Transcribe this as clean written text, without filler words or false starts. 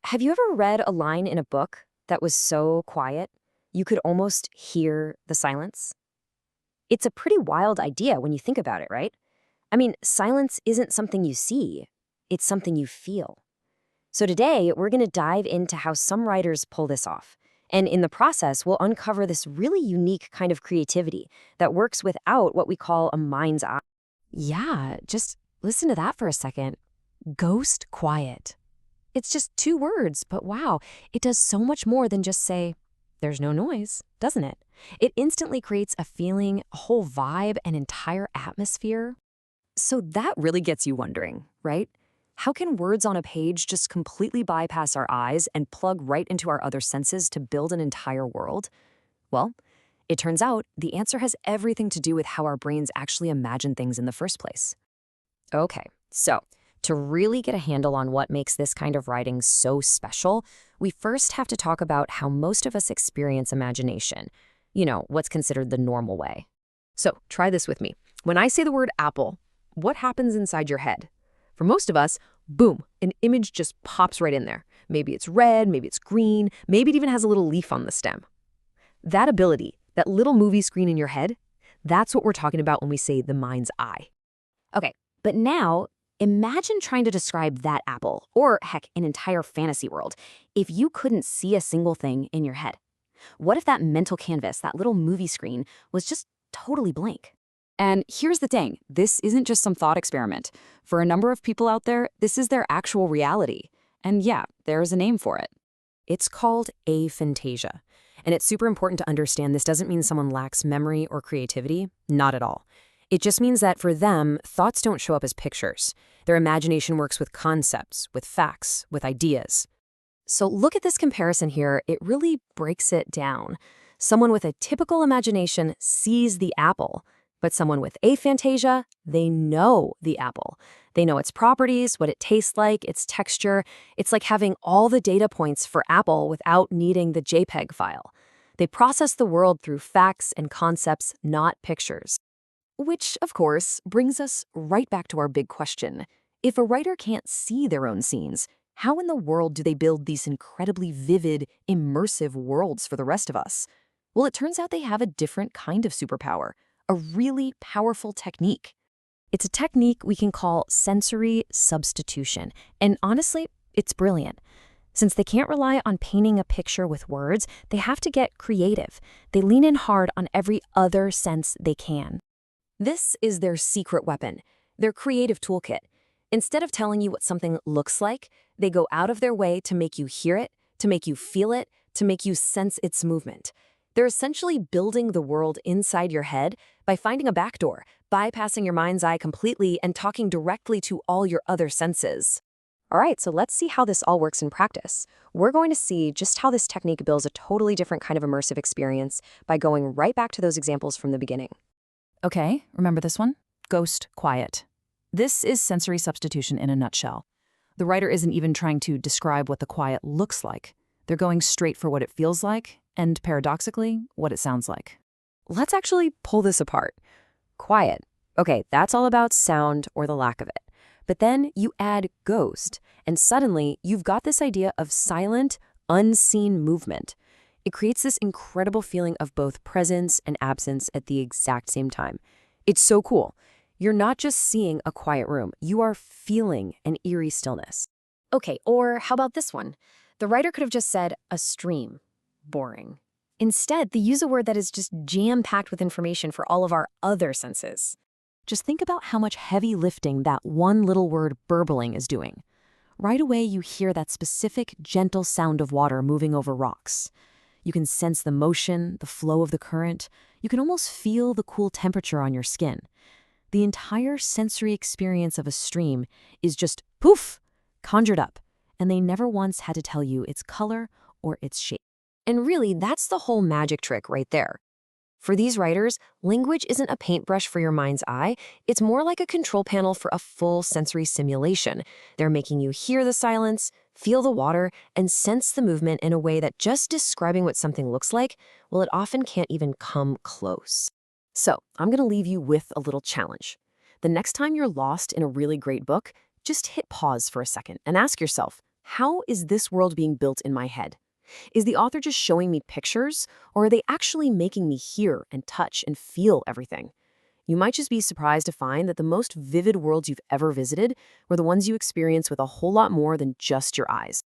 Have you ever read a line in a book that was so quiet you could almost hear the silence? It's a pretty wild idea when you think about it, right? I mean, silence isn't something you see, it's something you feel. So today, we're going to dive into how some writers pull this off. And in the process, we'll uncover this really unique kind of creativity that works without what we call a mind's eye. Yeah, just listen to that for a second. Ghost quiet. It's just 2 words, but wow, it does so much more than just say, there's no noise, doesn't it? It instantly creates a feeling, a whole vibe, an entire atmosphere. So that really gets you wondering, right? How can words on a page just completely bypass our eyes and plug right into our other senses to build an entire world? Well, it turns out the answer has everything to do with how our brains actually imagine things in the first place. Okay, so to really get a handle on what makes this kind of writing so special, we first have to talk about how most of us experience imagination. What's considered the normal way. So try this with me. When I say the word apple, what happens inside your head? For most of us, boom, an image just pops right in there. Maybe it's red, maybe it's green, maybe it even has a little leaf on the stem. That ability, that little movie screen in your head, that's what we're talking about when we say the mind's eye. Okay, but now imagine trying to describe that apple, or heck, an entire fantasy world, if you couldn't see a single thing in your head. What if that mental canvas, that little movie screen, was just totally blank? And here's the thing, this isn't just some thought experiment. For a number of people out there, this is their actual reality. And yeah, there's a name for it. It's called aphantasia. And it's super important to understand this doesn't mean someone lacks memory or creativity, not at all. It just means that for them, thoughts don't show up as pictures. Their imagination works with concepts, with facts, with ideas. So look at this comparison here. It really breaks it down. Someone with a typical imagination sees the apple, but someone with aphantasia, they know the apple. They know its properties, what it tastes like, its texture. It's like having all the data points for apple without needing the JPEG file. They process the world through facts and concepts, not pictures. Which, of course, brings us right back to our big question. If a writer can't see their own scenes, how in the world do they build these incredibly vivid, immersive worlds for the rest of us? Well, it turns out they have a different kind of superpower, a really powerful technique. It's a technique we can call sensory substitution, and honestly, it's brilliant. Since they can't rely on painting a picture with words, they have to get creative. They lean in hard on every other sense they can. This is their secret weapon, their creative toolkit. Instead of telling you what something looks like, they go out of their way to make you hear it, to make you feel it, to make you sense its movement. They're essentially building the world inside your head by finding a backdoor, bypassing your mind's eye completely and talking directly to all your other senses. All right, so let's see how this all works in practice. We're going to see just how this technique builds a totally different kind of immersive experience by going right back to those examples from the beginning. Okay, remember this one? Ghost quiet. This is sensory substitution in a nutshell. The writer isn't even trying to describe what the quiet looks like. They're going straight for what it feels like, and paradoxically, what it sounds like. Let's actually pull this apart. Quiet. Okay, that's all about sound or the lack of it. But then you add ghost, and suddenly you've got this idea of silent, unseen movement. It creates this incredible feeling of both presence and absence at the exact same time. It's so cool. You're not just seeing a quiet room, you are feeling an eerie stillness. Okay, or how about this one? The writer could have just said, a stream. Boring. Instead, they use a word that is just jam-packed with information for all of our other senses. Just think about how much heavy lifting that one little word burbling is doing. Right away, you hear that specific, gentle sound of water moving over rocks. You can sense the motion, the flow of the current. You can almost feel the cool temperature on your skin. The entire sensory experience of a stream is just poof, conjured up, and they never once had to tell you its color or its shape. And really, that's the whole magic trick right there. For these writers, language isn't a paintbrush for your mind's eye. It's more like a control panel for a full sensory simulation. They're making you hear the silence, feel the water, and sense the movement in a way that just describing what something looks like, well, it often can't even come close. So I'm going to leave you with a little challenge. The next time you're lost in a really great book, just hit pause for a second and ask yourself, how is this world being built in my head? Is the author just showing me pictures, or are they actually making me hear and touch and feel everything? You might just be surprised to find that the most vivid worlds you've ever visited were the ones you experience with a whole lot more than just your eyes.